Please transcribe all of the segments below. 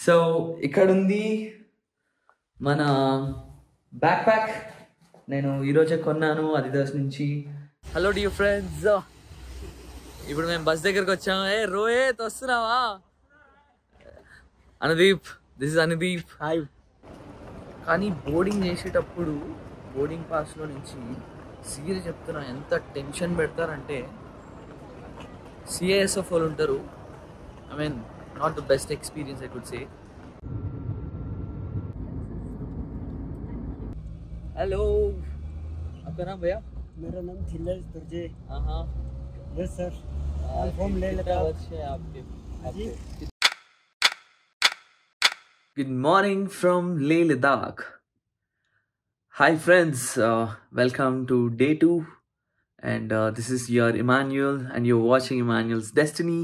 So ఇక్కడ ఉంది మన బ్యాక్ ప్యాక్. నేను ఈరోజే కొన్నాను అడిదాస్ నుంచి. హలో డియర్ ఫ్రెండ్స్, ఇప్పుడు మేము బస్ దగ్గరకు వచ్చాము. రోహిత్ వస్తున్నావా? Anudeep, this is Anudeep. Hi. కానీ బోర్డింగ్ చేసేటప్పుడు బోర్డింగ్ పాస్లో నుంచి సీరియస్ చెప్తున్నా, ఎంత టెన్షన్ పెడతారంటే, సిఐఎస్ఎఫ్ వాళ్ళు ఉంటారు. I mean not the best experience I could say. Hello, आपका नाम भैया? मेरा नाम थिलर तुर्जे। हाँ yes sir, I from Leh Ladakh. आपके Good morning from Leh Ladakh. Hi friends, welcome to day 2 and this is your Emmanuel and you're watching Emmanuel's Destiny.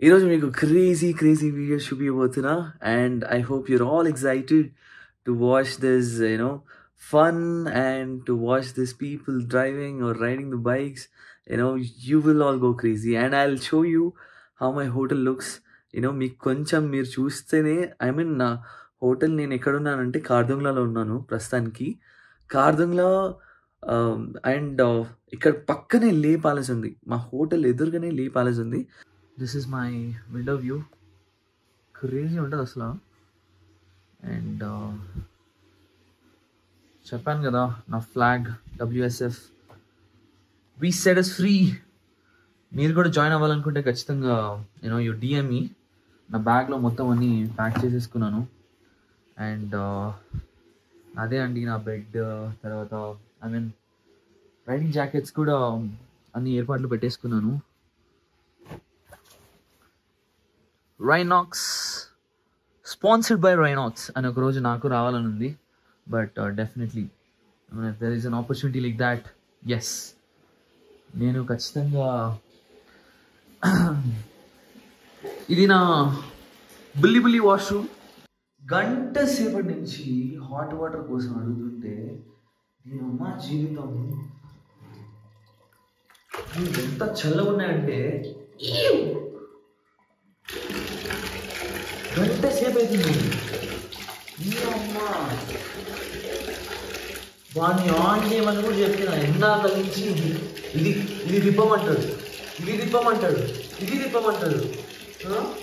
ఈరోజు మీకు crazy videos చూపించబోతున్నా and I hope you're all excited to watch this, fun and to watch these people driving or riding the bikes. You will all go crazy and I'll show you how my hotel looks. మీకు కొంచెం మీరు చూస్తేనే, I mean నా hotel నేను ఎక్కడున్నానంటే కార్దుంగ్లాలో ఉన్నాను ప్రస్తుతానికి. Khardung La and ఇక్కడ పక్కనే లే ప్యాలెస్ ఉంది. మా హోటల్ ఎదురుగానే లే ప్యాలెస్ ఉంది. This is my window view. Crazy ఉంటుంది అసలు. అండ్ చెప్పాను కదా, నా flag WSF, we set us free. మీరు కూడా జాయిన్ అవ్వాలనుకుంటే ఖచ్చితంగా యూ DM మీ. నా బ్యాగ్లో మొత్తం అన్నీ ప్యాక్ చేసేసుకున్నాను. అండ్ అదే అండి నా బెడ్, తర్వాత ఐ మీన్ రైడింగ్ జాకెట్స్ కూడా అన్ని ఏర్పాట్లు పెట్టేసుకున్నాను. రైనాక్స్, స్పాన్సర్డ్ బై రైనాక్స్ అని ఒకరోజు నాకు రావాలని ఉంది. But definitely if there is an opportunity like that, yes, నేను ఖచ్చితంగా. ఇది నా బుల్లి వాష్రూమ్. గంట సేపటి నుంచి హాట్ వాటర్ కోసం అడుగుతుంటే నేను అమ్మ జీవితం ఎంత చల్లగా ఉన్నాయంటే, గంట సేపు అవుతుంది. వాడిని ఆన్ చేయమని కూడా చెప్పిన ఎన్నాళ్ళ నుంచి. ఇది తిప్పమంటాడు, ఇది తిప్పమంటాడు.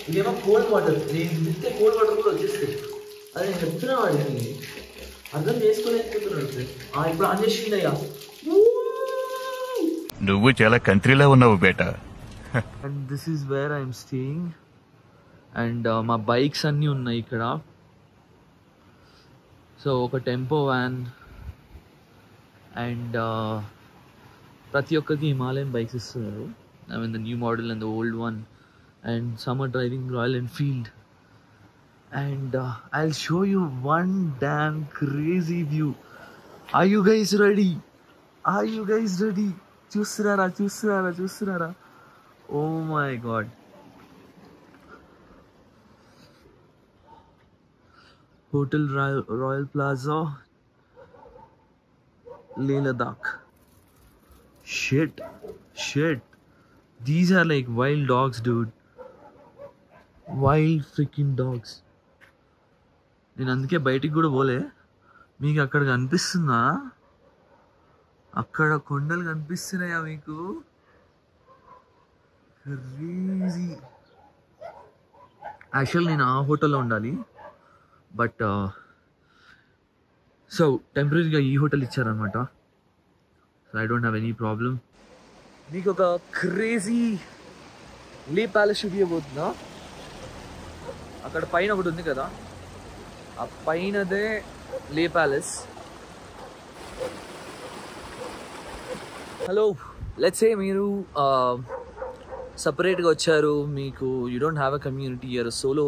ఇదేమో కోల్డ్ వాటర్. నేను తిప్పితే కోల్డ్ వాటర్ కూడా వచ్చేస్తాయి. అది నేను చెప్తున్నా, వాడిని అర్థం చేసుకోలేకపోతున్నాడు. ఇప్పుడు ఆన్ చేసిండయ్యా. నువ్వు చాలా కంట్రీలో ఉన్నావు బేటా. And this is where I'm staying. And మా బైక్స్ అన్నీ ఉన్నాయి ఇక్కడ. సో ఒక టెంపో వ్యాన్ అండ్ ప్రతి ఒక్కరికి హిమాలయన్ బైక్స్ ఇస్తున్నారు. I mean the new model and the old one. And some are driving Royal Enfield. And I'll show you one damn crazy view. Are you guys ready? చూస్తున్నారా? Oh my god. Hotel Royal Plaza, Leh Ladakh. Shit. These are like wild dogs, dude. Wild freaking dogs. నేను అందుకే బయటికి కూడా పోలే. మీకు అక్కడ కనిపిస్తుందా? అక్కడ కొండలు కనిపిస్తున్నాయా మీకు? క్రేజీ. యాక్చువల్ నేను ఆ హోటల్లో ఉండాలి, బట్ సో టెంపరీగా ఈ హోటల్ ఇచ్చారనమాట. So I don't have any problem. మీకు ఒక క్రేజీ లే ప్యాలెస్ చూపించబోతున్నా. అక్కడ పైన ఒకటి ఉంది కదా, ఆ పైనదే లే ప్యాలెస్. హలో, లెట్స్ సే మీరు సపరేట్గా వచ్చారు, మీకు you don't have a community, you're a solo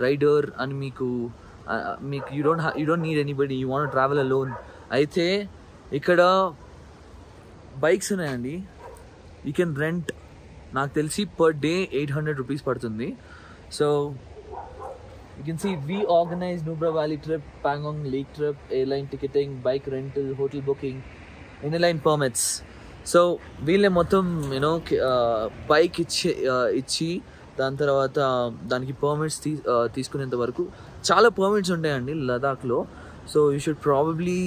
rider అని మీకు you don't need anybody, you want travel alone. అయితే ఇక్కడ బైక్స్ ఉన్నాయండి. యూ కెన్ రెంట్, నాకు తెలిసి పర్ డే 800 రూపీస్ పడుతుంది. So you can see we organize Nubra Valley trip, Pangong Lake trip, airline ticketing, bike rental, hotel booking, inline permits. So వీళ్ళే మొత్తం bike ఇచ్చి దాని తర్వాత దానికి పర్మిట్స్ తీసుకునేంత వరకు చాలా పర్మిట్స్ ఉంటాయండి లదాఖ్లో. So you should probably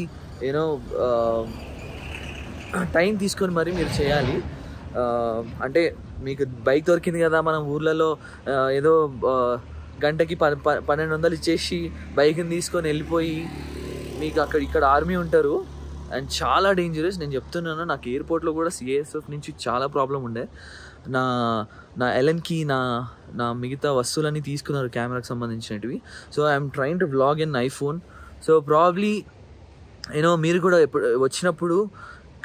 time తీసుకొని మరి మీరు చేయాలి. అంటే మీకు బైక్ దొరికింది కదా, మనం ఊర్లలో ఏదో గంటకి 1200 ఇచ్చేసి బైక్ని తీసుకొని వెళ్ళిపోయి మీకు ఇక్కడ ఆర్మీ ఉంటారు అండ్ చాలా డేంజరస్. నేను చెప్తున్నాను, నాకు ఎయిర్పోర్ట్లో కూడా సిఐఎస్ఎఫ్ నుంచి చాలా ప్రాబ్లం ఉండే. నా ఎల్ఎన్కి నా మిగతా వస్తువులన్నీ తీసుకున్నారు కెమెరాకి సంబంధించినవి. So I'm trying to vlog in iPhone. So probably మీరు కూడా వచ్చినప్పుడు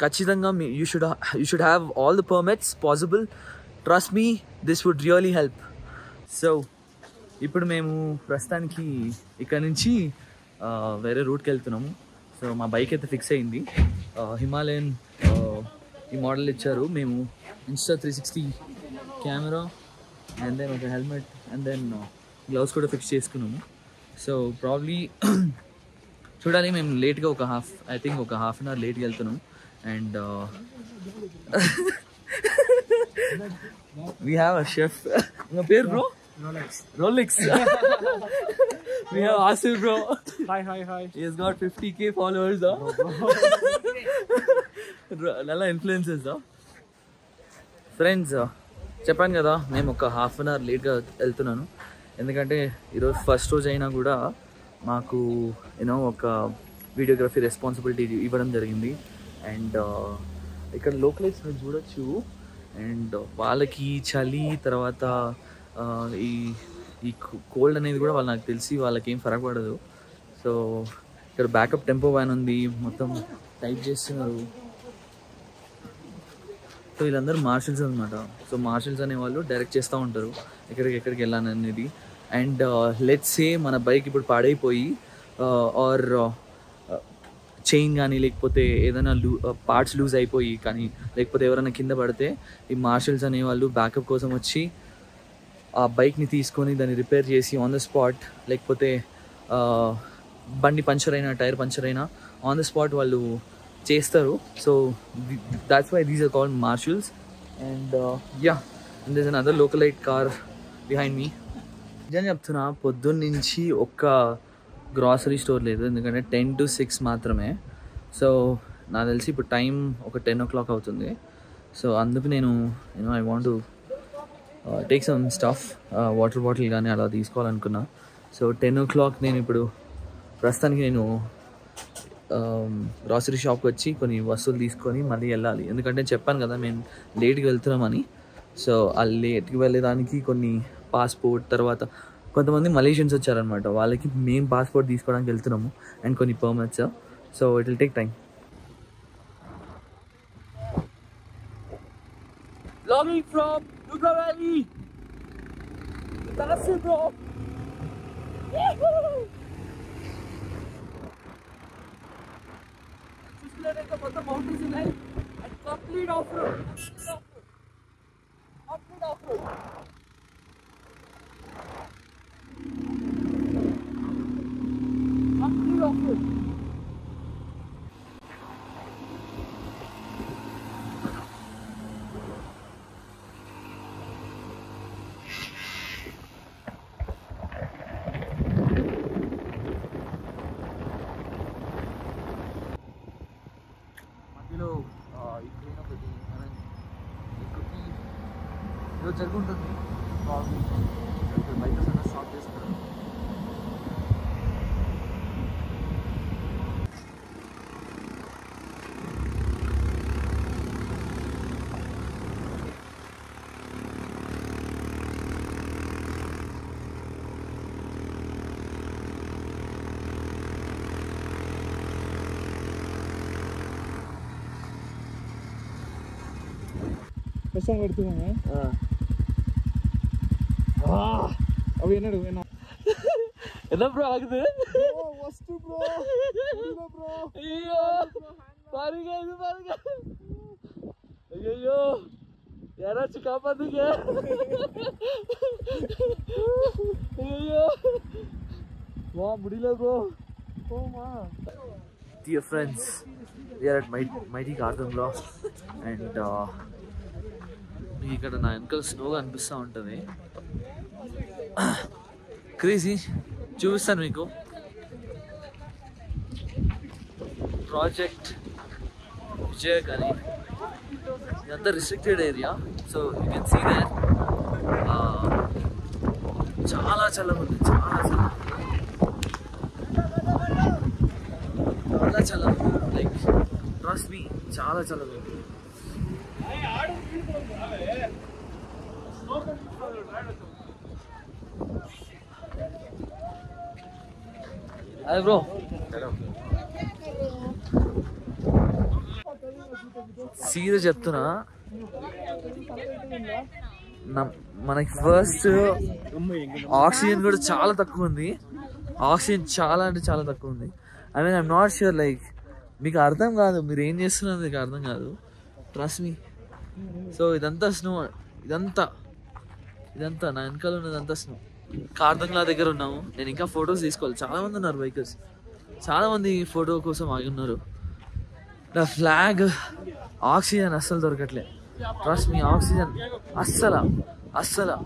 ఖచ్చితంగా you should have all the permits possible. Trust me, this would really help. So ఇప్పుడు మేము ప్రస్తుతానికి ఇక్కడ నుంచి వేరే రూట్కి వెళ్తున్నాము. సో మా బైక్ అయితే ఫిక్స్ అయింది. హిమాలయన్ ఈ మోడల్ ఇచ్చారు. మేము Insta360 కెమెరా అండ్ దెన్ ఒక హెల్మెట్ అండ్ దెన్ గ్లౌస్ కూడా ఫిక్స్ చేసుకున్నాము. సో ప్రాబ్లీ చూడాలి, మేము లేట్గా ఒక హాఫ్ అన్ అవర్ లేట్గా వెళ్తున్నాం. And we have a chef. నా పేరు bro Rolex. We have Asif bro. Hi. He has got 50k followers. Nalla influencers. Friends, చెప్పాను కదా మేము ఒక హాఫ్ అన్ అవర్ లేట్గా వెళ్తున్నాను. ఎందుకంటే ఈరోజు ఫస్ట్ రోజు అయినా కూడా మాకు ఒక వీడియోగ్రఫీ రెస్పాన్సిబిలిటీ ఇవ్వడం జరిగింది. అండ్ ఇక్కడ లోకలైట్స్ మీరు చూడొచ్చు. అండ్ వాళ్ళకి చలి తర్వాత ఈ కోల్డ్ అనేది కూడా నాకు తెలిసి వాళ్ళకి ఏం ఫరక్ పడదు. సో ఇక్కడ బ్యాకప్ టెంపో వ్యాన్ ఉంది, మొత్తం టైప్ చేస్తున్నారు. సో వీళ్ళందరూ మార్షల్స్ అనమాట. సో మార్షల్స్ అనేవాళ్ళు డైరెక్ట్ చేస్తూ ఉంటారు ఎక్కడికి వెళ్ళాలనేది. అండ్ లెట్స్ సే మన బైక్ ఇప్పుడు పాడైపోయి ఆర్ చైన్ కానీ లేకపోతే ఏదైనా పార్ట్స్ లూజ్ అయిపోయి కానీ లేకపోతే ఎవరైనా కింద పడితే ఈ మార్షల్స్ అనేవాళ్ళు బ్యాకప్ కోసం వచ్చి ఆ బైక్ని తీసుకొని దాన్ని రిపేర్ చేసి ఆన్ ద స్పాట్, లేకపోతే బండి పంచర్ అయినా టైర్ పంచర్ అయినా ఆన్ ద స్పాట్ వాళ్ళు చేస్తారు. So that's why these are called marshals. And and there is another localite car behind me. నిజం చెప్తున్నా, పొద్దున్న నుంచి ఒక్క గ్రాసరీ స్టోర్ లేదు, ఎందుకంటే 10 to 6 మాత్రమే. సో నాకు తెలిసి ఇప్పుడు టైం ఒక 10 o'clock అవుతుంది. సో అందుకు నేను I want to take some stuff, water bottle కానీ అలా తీసుకోవాలనుకున్నా. సో 10 o'clock నేను ఇప్పుడు ప్రస్తుతానికి గ్రాసరీ షాప్కి వచ్చి కొన్ని వస్తువులు తీసుకొని మళ్ళీ వెళ్ళాలి. ఎందుకంటే చెప్పాను కదా మేము లేట్గా వెళ్తున్నామని. సో ఆ లేట్కి వెళ్ళేదానికి కొన్ని పాస్పోర్ట్, తర్వాత కొంతమంది మలేషియన్స్ వచ్చారనమాట, వాళ్ళకి మేము పాస్పోర్ట్ తీసుకోవడానికి వెళ్తున్నాము అండ్ కొన్ని permits. So it will take time. Vlogging from Nubra Valley. That's it, bro. Just let it come on the mountains in life and complete off-road. Complete off-road. Complete off-road. ఈరోజు జరుగుతుంది bike stop చేసుకున్నాను. Besok bertemu ya. Abi என்ன என்ன bro ஆகுது? First bro. Bro. ஐயோ. பாருங்க. ஐயோ. யாராச்சும் காப்பாத்துங்க. ஐயோ. வா முடியல ப்ரோ. போமா. Dear friends, we are at Mighty Garden Bro. And మీకు ఇక్కడ నా వెనకాల స్నోగా అనిపిస్తూ ఉంటుంది. క్రేజీ. చూపిస్తాను మీకు. ప్రాజెక్ట్ విజయ్ కానీ ఇదంతా restricted area. So you can see there చాలా చల్లగా ఉంది. చాలా చల్లగా లైక్ ట్రస్ట్ మీ, చాలా చల్లగా ఉంది. Hi bro. సీరియస్ చెప్తున్నా, మనకి ఫస్ట్ ఆక్సిజన్ కూడా చాలా తక్కువ ఉంది. ఆక్సిజన్ చాలా అంటే చాలా తక్కువ ఉంది. I mean I'm not sure, like మీకు అర్థం కాదు, మీరు ఏం చేస్తున్నారు మీకు అర్థం కాదు. Trust me. సో ఇదంతా స్నో, ఇదంతా నా వెనకాల ఉన్నదంతా స్నో. కార్దంగ్లా దగ్గర ఉన్నాము. నేను ఇంకా ఫొటోస్ తీసుకోవాలి. చాలామంది ఉన్నారు బైకర్స్, చాలామంది ఫోటో కోసం ఆగి ఉన్నారు. నా ఫ్లాగ్ ఆక్సిజన్ అస్సలు దొరకట్లే. ట్రస్ట్ మీ, ఆక్సిజన్ అస్సలు.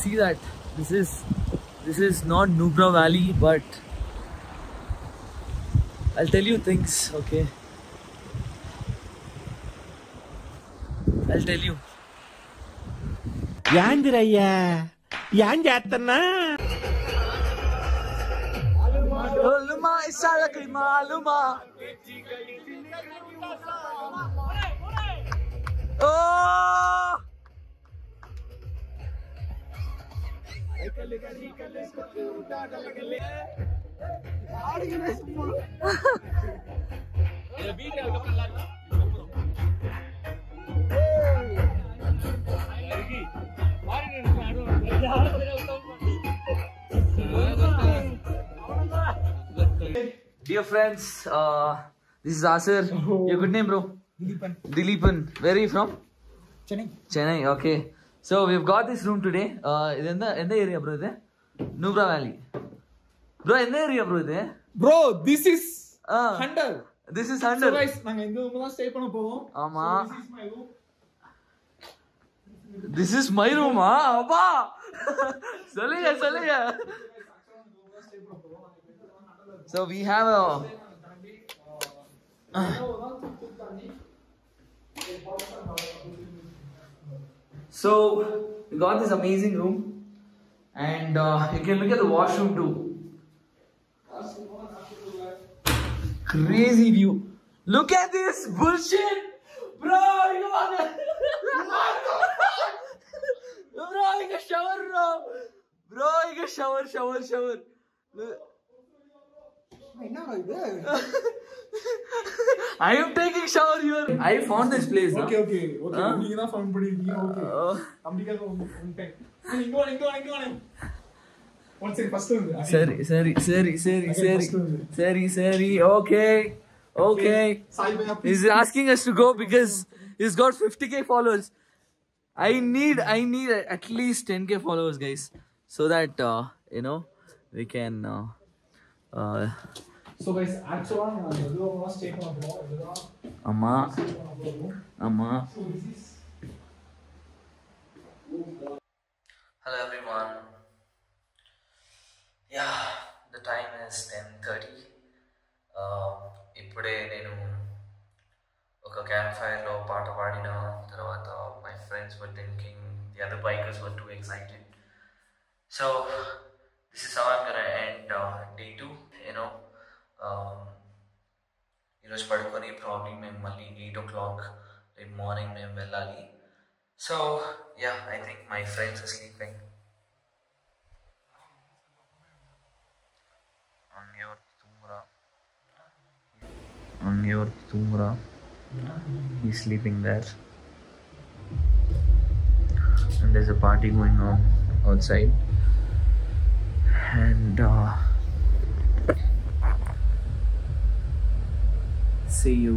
See that this is not Nubra valley, but I'll tell you things, okay? I'll tell you. యాందిరయ్యా యాం చేస్తున్నా Maluma isalaki maluma. Oh! Dear friends, this is Asir. Your good name, bro? Dilipan. Where are you from? Chennai. Okay. So we've got this room today. In the area, bro? Nubra Valley. Bro, in the area, bro? Bro, this is Hunter. This is Hunter. So guys, நாங்க இந்த ரூம்ல தான் stay பண்ண போறோம். ஆமா. This is my room. This is my room, அப்பா. சொல்லுங்க. So we have a So we got this amazing room, and you can look at the washroom too. Crazy view. Look at this bullshit, bro. You want bro, you can shower, bro. You can shower. I am taking shower here. I found this place. Okay. நீங்க தான் found பண்ணிருக்கீங்க. Okay. அம்பிகால வந்துட்டேன். இங்க வா. One second, first one. Seri. Okay. He's asking us to go because he's got 50k followers. I need at least 10k followers, guys, so that we can So guys, actually நான் இந்த ரூம்ல stay பண்ண போறோம். இதுதான் amma So this is Hello everyone. Yeah, the time is 10:30. ఇప్పుడే నేను ఒక camp ఫైర్లో పాట పాడిన తర్వాత my friends were drinking, the other bikers were too excited. So this is how I'm gonna end day 2. ఈరోజు పడుకొని ప్రాబ్లీ మేము మళ్ళీ 8 o'clock రేపు మార్నింగ్ మేము వెళ్ళాలి. So yeah, I think my friends are sleeping. On your tumra. He's sleeping there. And there's a party going on outside. And see you.